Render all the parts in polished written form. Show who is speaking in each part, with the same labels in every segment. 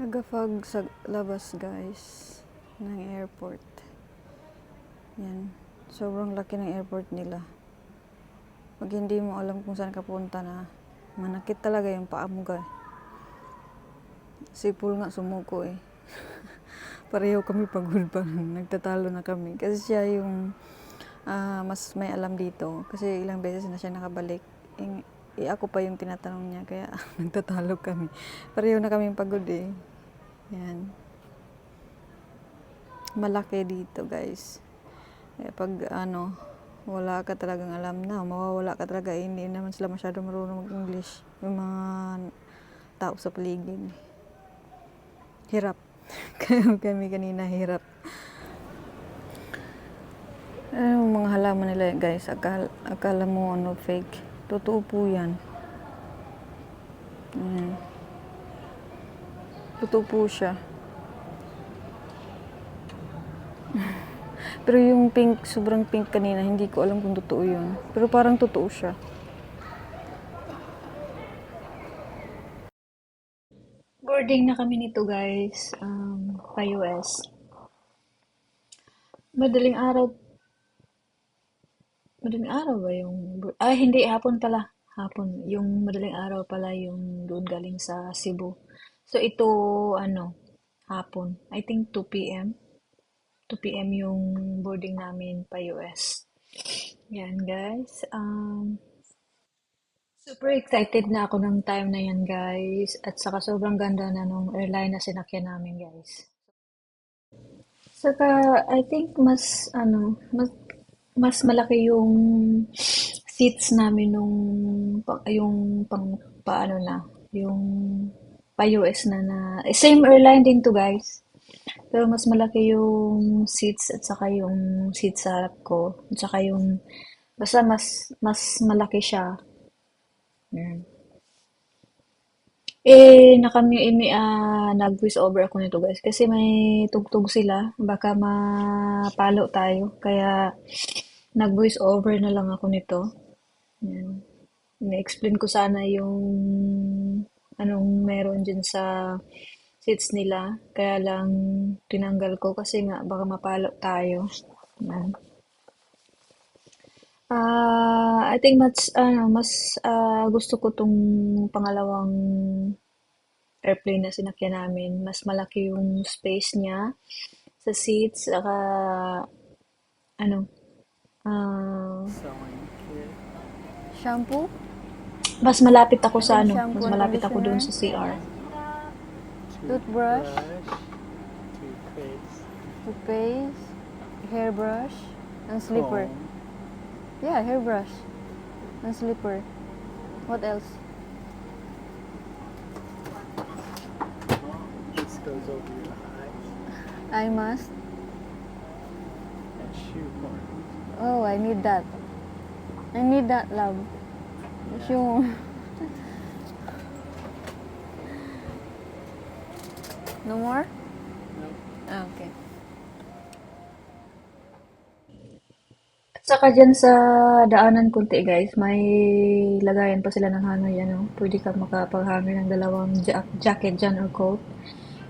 Speaker 1: Nagafag sa labas guys ng airport. Yan. Sobrang laki ng airport nila. Pag hindi mo alam kung saan ka punta na, manakit talaga yung paa mo guys. Si Paul nga sumuko eh. Pareho kami pagod pa. Nagtatalo na kami. Kasi siya yung mas may alam dito. Kasi ilang beses na siya nakabalik. Ako pa yung tinatanong niya. Kaya nagtatalo kami. Pareho na kami pagod eh. Yan. Malaki dito guys. Pag wala ka talagang alam na, mawawala ka talaga. Hindi naman sila masyado marunong mag-English. Yung mga tao sa paligid. Hirap. Kami kanina hirap. Yung mga halaman nila guys, akala mo fake. Totoo po yan. Totoo po siya. Pero yung pink, sobrang pink kanina, hindi ko alam kung totoo yun. Pero parang totoo siya.
Speaker 2: Boarding na kami nito guys, pa-US. Madaling araw, madaling araw ba yung, hindi, hapon pala. Hapon, yung madaling araw pala yung doon galing sa Cebu. So ito, hapon. I think 2 p.m. 2 p.m. yung boarding namin pa-US. Yan guys. Super excited na ako ng time na yan guys. At saka sobrang ganda na nung airline na sinakyan namin guys. Saka, I think mas malaki yung seats namin nung, yung pang, paano na, yung pa-US same airline din to guys. Pero mas malaki yung seats at saka yung seats sa harap ko. At saka yung, basta mas malaki siya. Yan. Nag-voice over ako nito guys kasi may tugtog sila, baka mapalo tayo. Kaya nag-voice over na lang ako nito. Yan. Na-explain ko sana yung anong meron dyan sa seats nila. Kaya lang tinanggal ko kasi nga baka mapalo tayo. Yan. I think mas gusto ko tong pangalawang airplane na sinakyan namin. Mas malaki yung space niya sa seats, saka ano, ah,
Speaker 1: Shampoo?
Speaker 2: mas malapit ako
Speaker 1: I
Speaker 2: sa
Speaker 1: think
Speaker 2: mas
Speaker 1: shampoo and
Speaker 2: malapit ako dun
Speaker 1: conditioner.
Speaker 2: sa CR.
Speaker 1: Toothbrush.
Speaker 3: Toothpaste,
Speaker 1: Toothpaste. Hairbrush. And slipper.
Speaker 3: comb,
Speaker 1: Yeah, hairbrush. And slipper. What else?
Speaker 3: this goes over your eyes,
Speaker 1: Eye mask.
Speaker 3: and shoe horn.
Speaker 1: Oh, I need that. I need that, love. Yung... No more?
Speaker 3: Nope.
Speaker 1: Okay.
Speaker 2: At saka dyan sa daanan konti guys, may lagayan pa sila ng hanger yan. Pwede ka makapag-hanger ng dalawang jacket dyan or coat.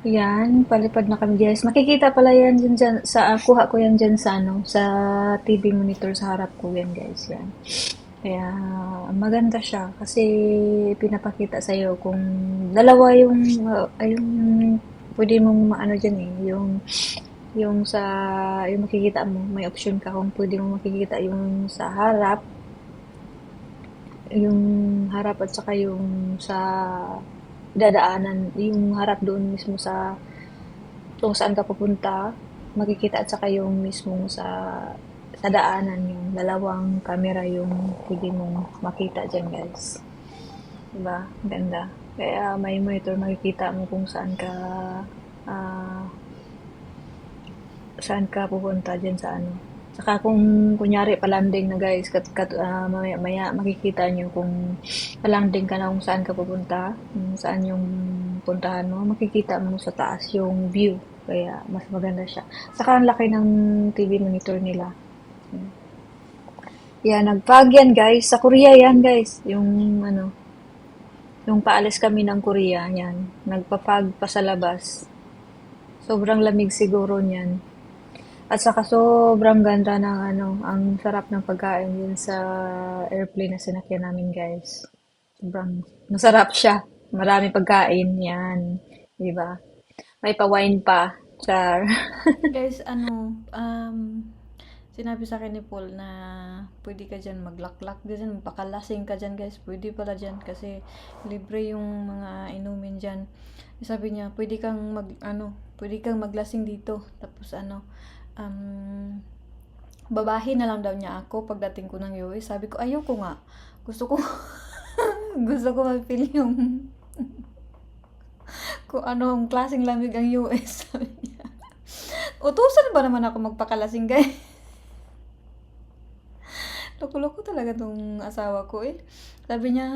Speaker 2: Yan, palipad na kami guys. Makikita pala yan dyan kuha ko yan dyan sa TV monitor sa harap ko yan guys. Yan. Kaya maganda siya kasi pinapakita sa'yo kung dalawa yung pwede mong maano dyan eh. Yung makikita mo, may option ka kung pwede mo makikita yung sa harap, yung harap at saka yung sa dadaanan, yung harap doon mismo sa kung saan ka pupunta, makikita at saka yung mismo sa daanan, yung dalawang camera yung pwede mong makita dyan guys. Diba? Ganda. Kaya may monitor makikita mo kung ah, saan ka pupunta dyan sa ano. Saka kung kunyari palanding na guys, maya makikita nyo kung palanding ka na kung saan ka pupunta, kung saan yung puntahan mo, makikita mo sa taas yung view. Kaya mas maganda siya. Saka ang laki ng TV monitor nila. Yan, nag-vlog yan guys. Sa Korea yan guys. Yung Nung paalis kami ng Korea, yan, nagpa-fog pa sa labas. Sobrang lamig siguro niyan. At saka sobrang ganda ng ang sarap ng pagkain yun sa airplane na sinakyan namin, guys. Sobrang masarap siya. Marami pagkain, yan. Di ba? May pa-wine pa. Char.
Speaker 1: Guys, sinabi sa akin ni Paul na pwede ka dyan maglaklak dyan, magpakalasing ka dyan guys, pwede pala dyan kasi libre yung mga inumin dyan. Sabi niya, pwede kang maglasing dito. Tapos babahin na lang daw niya ako pagdating ko ng US. Sabi ko, ayoko nga. Gusto ko, gusto ko ma-feel yung kung ano ang klaseng lamig ang US. Sabi niya. Utusan ba naman ako magpakalasing guys? Loko-loko talaga tong asawa ko eh. Sabi niya,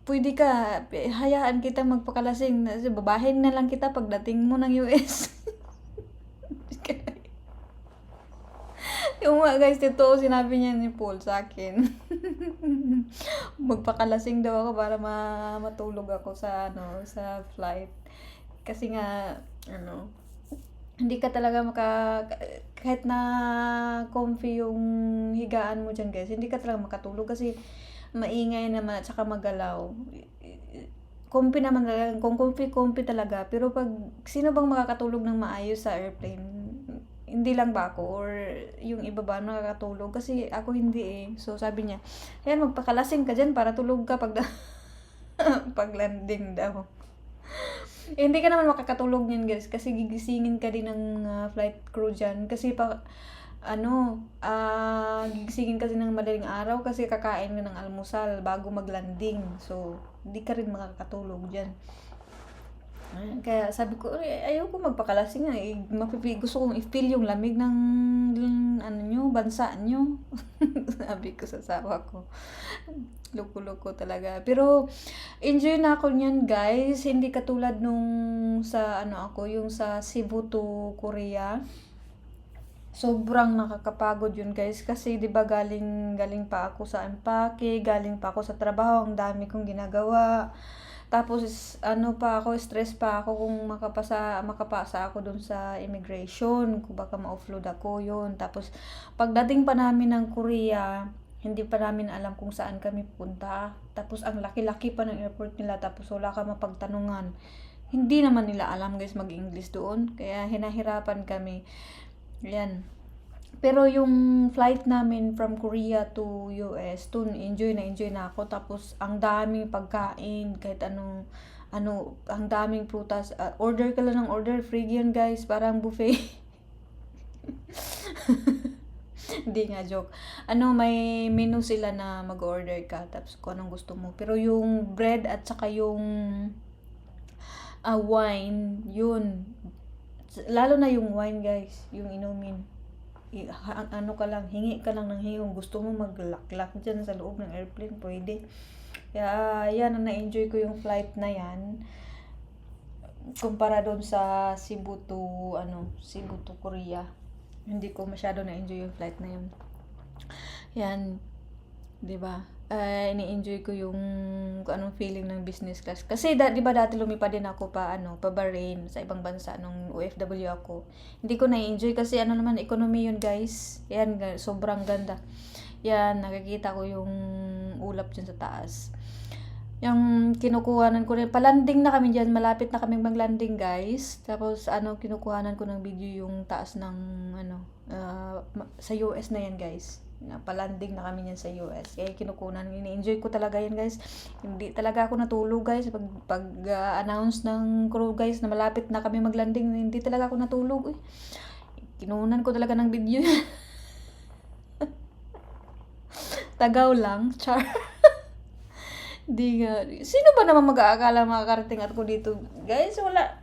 Speaker 1: pwede ka, hayaan kita magpakalasing. Babahin na lang kita pagdating mo ng US. Yung mga guys, totoo sinabi niya ni Paul sa akin. Magpakalasing daw ako para matulog ako sa sa flight. Kasi nga hindi ka talaga kahit na comfy yung higaan mo dyan guys, hindi ka talaga makatulog kasi maingay naman at saka magalaw. Comfy naman talaga, kung comfy talaga, pero pag sino bang makakatulog ng maayos sa airplane? Hindi lang ba ako or yung iba ba nakakatulog? Kasi ako hindi eh. So sabi niya, ayan magpakalasing ka dyan para tulog ka pag landing daw. Hindi ka naman makakatulog niyan guys kasi gigisingin ka din ng flight crew dyan kasi gigisingin kasi ng madaling araw kasi kakain ka ng almusal bago maglanding, so di ka rin makakatulog dyan. Kaya sabi ko, ayoko magpakalasing nga eh. Gusto kong i-feel yung lamig ng bansa nyo. Sabi ko sa asawa ko. Loko-loko talaga. Pero enjoy na ako niyan guys. Hindi katulad nung sa yung sa Cebu to Korea. Sobrang nakakapagod yun guys kasi 'di ba galing pa ako sa empake, galing pa ako sa trabaho, ang dami kong ginagawa. Tapos stress pa ako kung makapasa ako dun sa immigration, kung baka ma-offload ako yun. Tapos pagdating pa namin ng Korea, hindi pa namin alam kung saan kami pupunta. Tapos ang laki-laki pa ng airport nila, tapos wala ka mapagtanungan. Hindi naman nila alam guys mag-English doon, kaya hinahirapan kami. Yan. Pero yung flight namin from Korea to US, enjoy na ako. Tapos ang daming pagkain, kahit ang daming prutas. Order ka lang ng order, free yan guys, parang buffet. Hindi nga, joke. May menu sila na mag-order ka, tapos kung anong gusto mo. Pero yung bread at saka yung wine, yun. Lalo na yung wine guys, yung inumin. Hingi ka lang ng hingi. Kung gusto mo maglaklak dyan sa loob ng airplane, pwede. Kaya, yan, na-enjoy ko yung flight na yan. Kumpara doon sa Cebu to Korea. Hindi ko masyado na-enjoy yung flight na yun. Yan, 'di ba? Ini-enjoy ko yung anong feeling ng business class. Kasi 'di ba dati lumipad din ako pa Bahrain sa ibang bansa nung OFW ako. Hindi ko na-enjoy kasi naman economy yun, guys. Yan, sobrang ganda. Yan, nakikita ko yung ulap dyan sa taas. Yung kinukuhanan ko rin, palanding na kami dyan, malapit na kami maglanding guys. Tapos kinukuhanan ko ng video yung taas ng sa US na yan guys. Palanding na kami yan sa US. Kaya kinukunan, ini-enjoy ko talaga yan guys. Hindi talaga ako natulog guys. Pag announce ng crew guys na malapit na kami maglanding, hindi talaga ako natulog. Kinunan ko talaga ng video yan. Tagaw lang, char. Di nga. Sino ba naman mag-aakala makakarating ako dito? Guys, wala.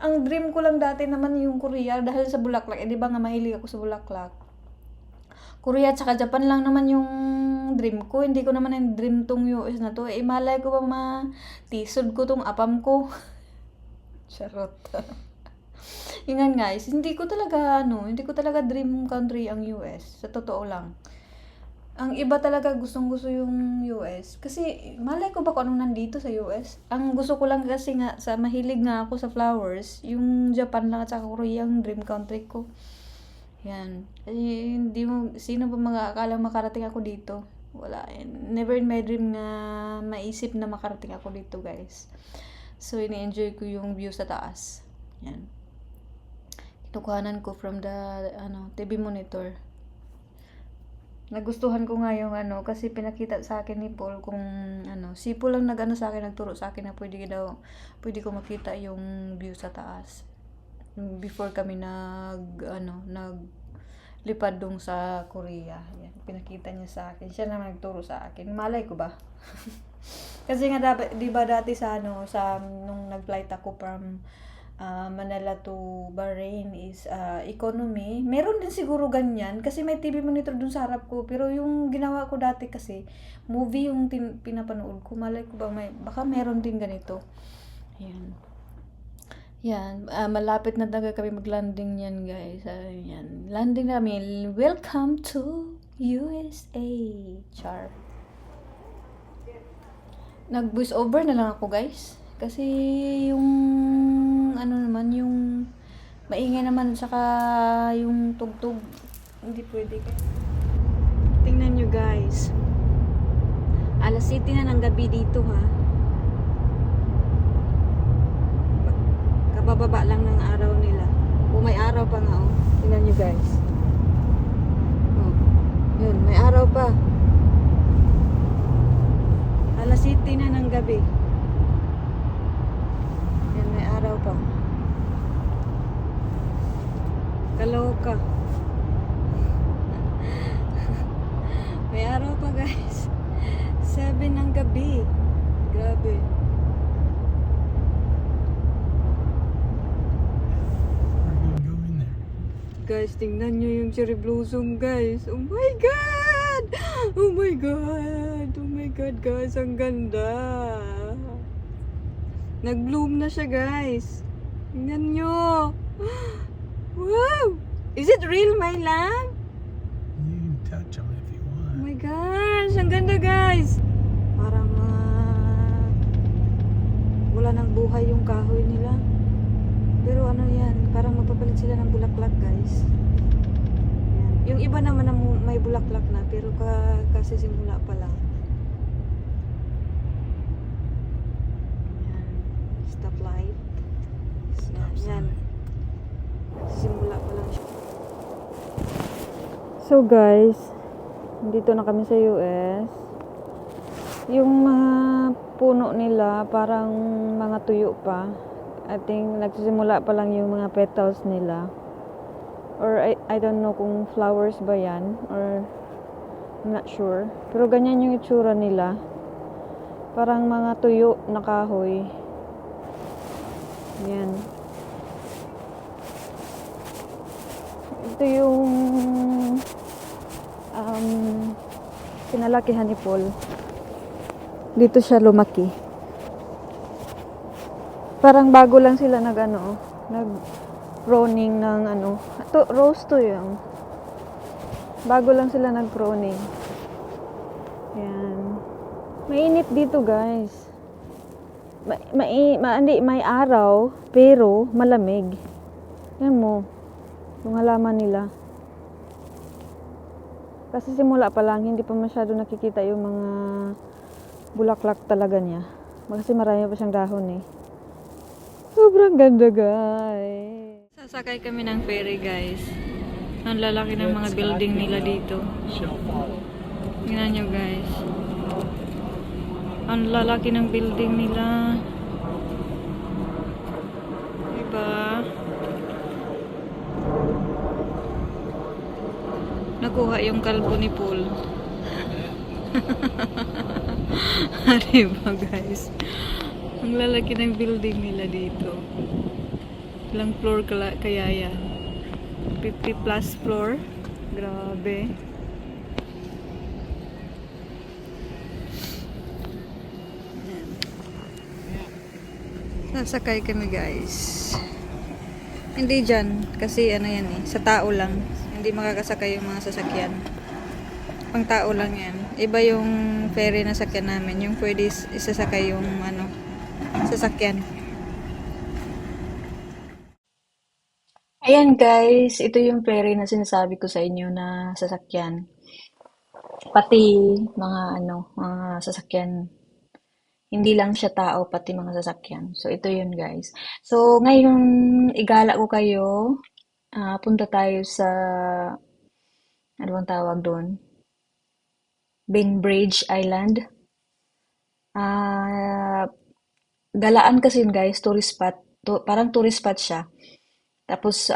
Speaker 1: Ang dream ko lang dati naman yung Korea dahil sa Bulaklak. Di ba nga mahilig ako sa Bulaklak? Korea at saka Japan lang naman yung dream ko. Hindi ko naman yung dream tong US na to. Malay ko ba matisod ko tong apam ko? Charot. Yun nga guys, hindi ko talaga dream country ang US. Sa totoo lang. Ang iba talaga gustong-gusto yung US. Kasi malay ko ba kung anong nandito sa US? Ang gusto ko lang kasi nga, sa mahilig nga ako sa flowers, yung Japan lang at saka Korea yung dream country ko. Yan. Kasi hindi mo, sino ba mga akala makarating ako dito? Wala. Never in my dream na maisip na makarating ako dito, guys. So, ini-enjoy ko yung view sa taas. Yan. Kinukuhanan ko from the TV monitor. Nagustuhan ko nga yung kasi pinakita sa akin ni Paul kung si Paul lang sa akin, nagturo sa akin na pwede ko makita yung view sa taas. Before kami naglipad dong sa Korea. Yan, pinakita niya sa akin. Siya naman nagturo sa akin. Malay ko ba? Kasi nga dapat, 'di ba dati sa nung nag-flight ako from Manila to Bahrain is economy. Meron din siguro ganyan kasi may TV monitor dun sa harap ko. Pero yung ginawa ko dati kasi movie yung pinapanood ko. Malay ko ba baka meron din ganito. Yan. Yan, malapit na talaga kami mag-landing yan, guys. Yan, landing namin. Welcome to USA. Char. Nag-voice over na lang ako, guys. Kasi yung yung maingay naman saka yung tugtog hindi pwede. Tingnan nyo, guys. Alas 7 na ng gabi dito, ha. Kabababa lang ng araw nila. O may araw pa nga, oh. Tingnan nyo, guys. Oh. Yun, may araw pa. Alas 7 na ng gabi. Yan, may araw pa. Kaloka. May araw pa, guys. 7 ng gabi. Grabe.
Speaker 3: We're gonna go in there.
Speaker 1: Guys, tingnan nyo yung cherry blossom, guys. Oh my God! Oh my God! Oh my God, guys. Ang ganda. Nag-bloom na siya, guys. Tingnan nyo. Wow! Is it real, my love?
Speaker 3: You can touch them if you
Speaker 1: Oh
Speaker 3: want.
Speaker 1: my gosh! Ang ganda, guys. Parang wala nang buhay yung kahoy nila. Pero yan, parang magpapalit sila ng bulaklak, guys. Yan. Yung iba naman na may bulaklak na, pero kasi simula pa lang. Yan. Stoplight. Yan. Simula pa lang siya. So guys, dito na kami sa US. Yung mga puno nila parang mga tuyo pa. I think nagsisimula pa lang yung mga petals nila. Or I don't know kung flowers ba yan. Or I'm not sure. Pero ganyan yung itsura nila. Parang mga tuyo na kahoy. Yan. Ito yung pinalakihan ni Paul. Dito siya lumaki. Parang bago lang sila nag-proning ng ito, rose to yun. Bago lang sila nag-proning. Yan. Mainit dito, guys. May araw, pero malamig. Yan mo. Yung halaman nila. Kasi simula pa lang, hindi pa masyado nakikita yung mga bulaklak talaga niya. Kasi marami pa siyang dahon eh. Sobrang ganda, guys. Sasakay kami ng ferry, guys. Ang lalaki ng mga building nila dito.
Speaker 3: She'll fall.
Speaker 1: Tingnan nyo, guys. Ang lalaki ng building nila. Diba? Nakuha yung kalbo ni Paul. Diba, guys? Ang lalaki ng building nila dito. Ilang floor kaya yan? 50 plus floor. Grabe. Ayan. Sasakay kami, guys. Hindi dyan. Kasi yan eh. Sa tao lang. Hindi makakasakay yung mga sasakyan. Pang tao lang yan. Iba yung ferry na sakyan namin. Yung pwede isasakay yung sasakyan.
Speaker 2: Ayan guys, ito yung ferry na sinasabi ko sa inyo na sasakyan. Pati mga sasakyan. Hindi lang siya tao, pati mga sasakyan. So, ito yun guys. So, ngayon, igala ko kayo. Punta tayo sa, ano bang tawag doon? Bainbridge Island. Ah, galaan kasi yun guys, tourist spot. Parang tourist spot siya. Tapos,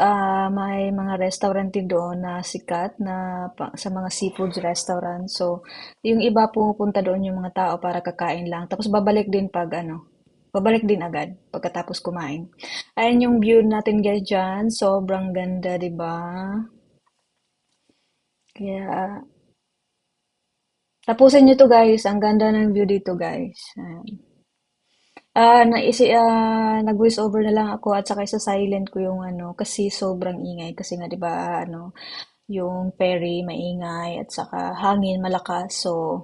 Speaker 2: may mga restaurant din doon na sikat na sa mga seafood restaurant. So, yung iba pumupunta doon yung mga tao para kakain lang. Tapos, babalik din agad pagkatapos kumain. Ayan yung view natin guys dyan. Sobrang ganda, di ba? Kaya, tapusin nyo to guys. Ang ganda ng view dito guys. Ayan. Nag-voice over na lang ako at saka isa silent ko yung kasi sobrang ingay kasi nga 'di ba yung ferry maingay at saka hangin malakas so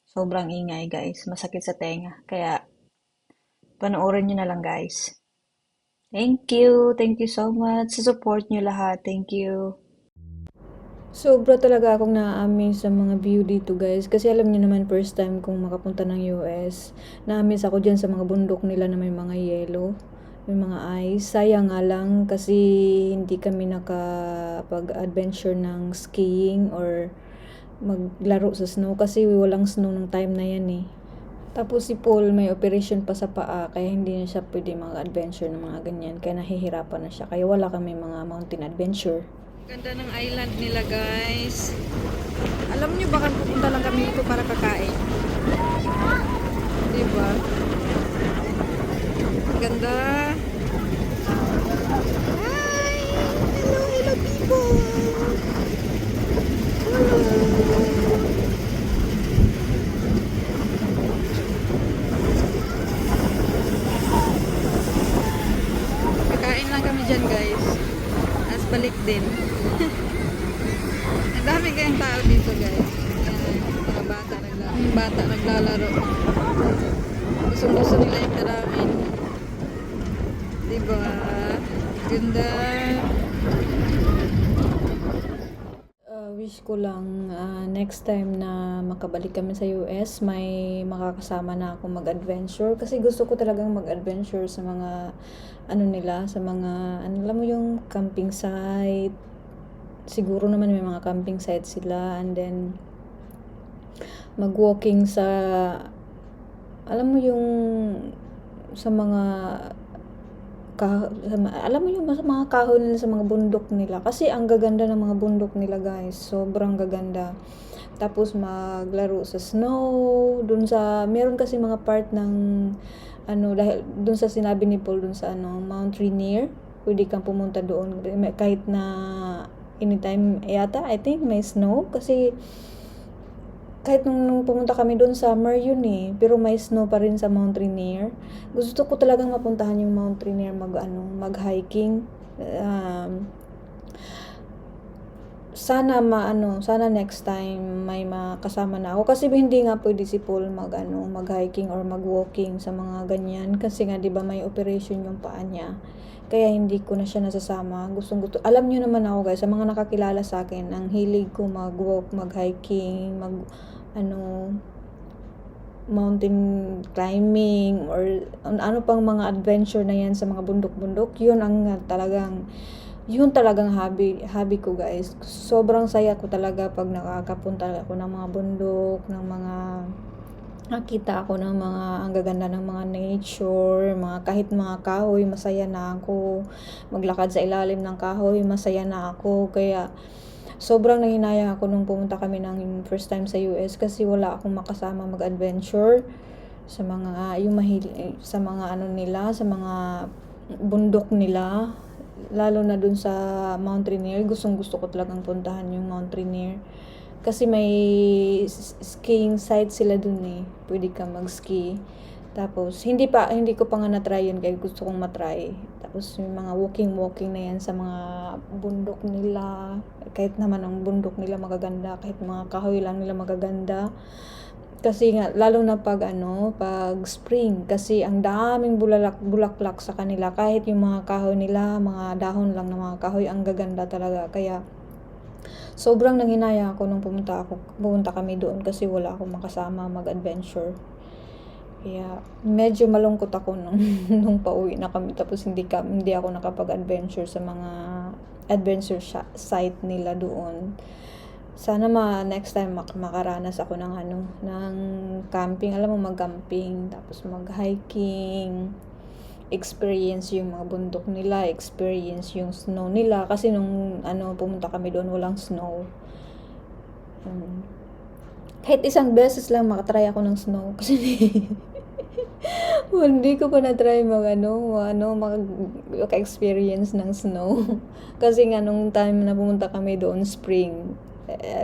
Speaker 2: sobrang ingay guys masakit sa tenga kaya panoorin niyo na lang guys. Thank you so much sa support niyo lahat. Thank you.
Speaker 1: Sobra talaga akong na-amaze sa mga view dito guys. Kasi alam niyo naman first time kong makapunta ng US. Na-amaze ako dyan sa mga bundok nila na may mga yellow. May mga ice. Sayang nga lang kasi hindi kami nakapag-adventure ng skiing or maglaro sa snow. Kasi walang snow ng time na yan eh. Tapos si Paul may operation pa sa paa kaya hindi na siya pwede mag-adventure ng mga ganyan. Kaya nahihirapan na siya. Kaya wala kami mga mountain adventure. Ganda ng island nila guys. Alam niyo baka pupunta lang kami dito para kakain. Diba? Ganda. Hi! Hello people! Kakain lang kami dyan guys. As balik din. Ang dami kayong tao dito guys. Ayan, mga bata naglalaro. Gusto nila yung namin. Diba? Ganda. Wish ko lang next time na makabalik kami sa US, may makakasama na ako mag-adventure. Kasi gusto ko talagang mag-adventure sa mga sa mga, alam mo yung camping site. Siguro naman may mga camping site sila and then mag-walking sa alam mo yung sa mga alam mo yung mga kahoy nila sa mga bundok nila kasi ang gaganda ng mga bundok nila guys, sobrang gaganda. Tapos maglaro sa snow meron kasi mga part ng dahil dun sa sinabi ni Paul dun sa Mount Rainier, pwede kang pumunta doon kahit na anytime yata I think may snow kasi kahit nung pumunta kami doon summer yun eh, pero may snow pa rin sa Mount Rainier. Gusto ko talagang mapuntahan yung Mount Rainier mag-hiking. Sana sana next time may makasama na ako kasi hindi nga pwede si Paul mag-hiking or mag-walking sa mga ganyan kasi nga 'di ba may operation yung paa niya. Kaya hindi ko na siya nasasama. Gusto. Alam niyo naman ako guys, sa mga nakakilala sa akin, ang hilig ko mag-walk, mag-hiking, mountain climbing or ano pang mga adventure na yan sa mga bundok-bundok. Yun talagang hobby ko guys. Sobrang saya ko talaga pag nakakapunta ako ng mga bundok, ng mga nakita ako ng mga ang gaganda ng mga nature, kahit mga kahoy, masaya na ako. Maglakad sa ilalim ng kahoy, masaya na ako. Kaya sobrang nahinayang ako nung pumunta kami ng first time sa US kasi wala akong makasama mag-adventure sa mga sa mga nila, sa mga bundok nila, lalo na dun sa Mount Rainier. Gusto ko talagang puntahan yung Mount Rainier kasi may skiing site sila dun eh. Pwede ka mag-ski. Tapos, hindi ko pa nga na-try yun, kaya gusto kong matry. Tapos, yung mga walking na yan sa mga bundok nila. Kahit naman ang bundok nila magaganda, kahit mga kahoy lang nila magaganda. Kasi nga, lalo na pag spring, kasi ang daming bulaklak sa kanila. Kahit yung mga kahoy nila, mga dahon lang ng mga kahoy, ang gaganda talaga. Kaya, sobrang nanghinaya ako nung pumunta kami doon kasi wala akong makasama mag-adventure. Kaya medyo malungkot ako nung pauwi na kami, tapos hindi ako nakapag-adventure sa mga adventure site nila doon. Sana next time makaranas ako ng camping, alam mo, mag-camping, tapos mag-hiking, experience yung mga bundok nila, experience yung snow nila, kasi nung pumunta kami doon walang snow. Kahit isang beses lang makatry ako ng snow kasi hindi ko pa na-try maka-experience ng snow. Kasi nga nung time na pumunta kami doon spring,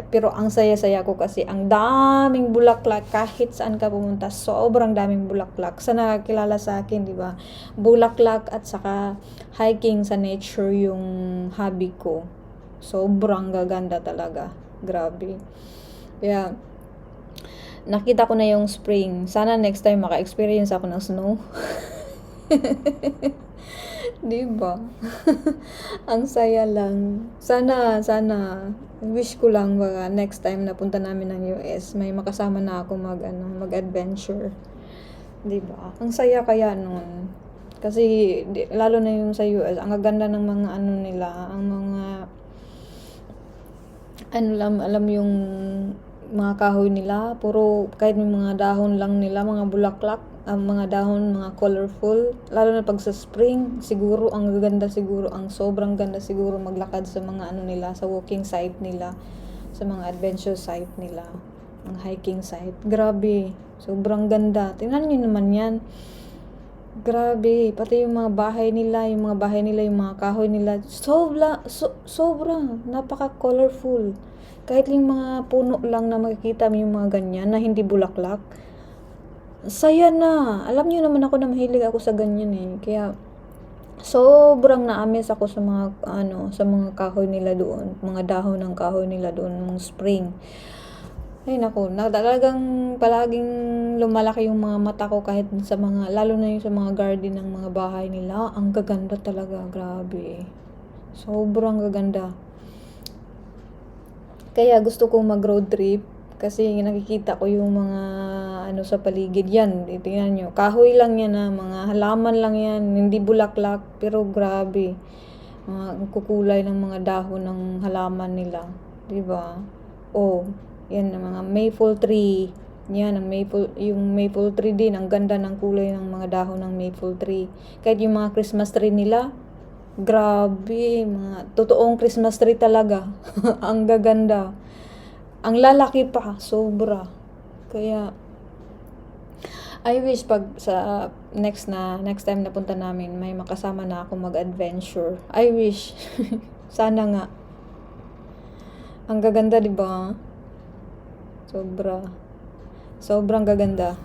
Speaker 1: pero ang saya-saya ko kasi ang daming bulaklak. Kahit saan ka pumunta, sobrang daming bulaklak. Sa nakakilala sa akin, di ba? Bulaklak at saka hiking sa nature yung hobby ko. Sobrang gaganda talaga. Grabe. Kaya nakita ko na yung spring. Sana next time maka-experience ako ng snow. Diba? Ang saya lang. Sana, wish ko lang next time na punta namin ng US, may makasama na ako mag-adventure. Diba? Ang saya kaya nun. Kasi, lalo na yung sa US, ang gaganda ng mga nila, ang mga, alam yung mga kahoy nila, puro kahit may mga dahon lang nila, mga bulaklak, ang mga dahon, mga colorful, lalo na pag sa spring, siguro ang gaganda, siguro ang sobrang ganda siguro maglakad sa mga nila, sa walking site nila, sa mga adventure site nila, ang hiking site. Grabe, sobrang ganda. Tingnan niyo naman yan. Grabe, pati yung mga bahay nila, yung mga kahoy nila, sobrang napaka-colorful. Kahit yung mga puno lang na makikita mo, yung mga ganyan na hindi bulaklak, saya na. Alam niyo naman ako na mahilig ako sa ganyan eh. Kaya sobrang na-amaze ako sa mga kahoy nila doon, mga dahon ng kahoy nila doon ng spring. Ay nako, talagang palaging lumalaki yung mga mata ko kahit sa mga, lalo na yung sa mga garden ng mga bahay nila. Ang gaganda talaga, grabe. Sobrang gaganda. Kaya gusto kong mag-road trip kasi nakikita ko yung mga sa paligid yan. Tingnan nyo, kahoy lang yan mga halaman lang yan, hindi bulaklak, pero grabe. Mga kukulay ng mga dahon ng halaman nila. Diba? Yan ang mga maple tree. Yan, yung maple tree din, ang ganda ng kulay ng mga dahon ng maple tree. Kahit yung mga Christmas tree nila, grabe, mga totoong Christmas tree talaga. Ang gaganda. Ang lalaki pa, sobra. Kaya, I wish pag sa next time na punta namin, may makasama na ako mag-adventure. I wish. Sana nga. Ang gaganda, di ba? Sobrang gaganda.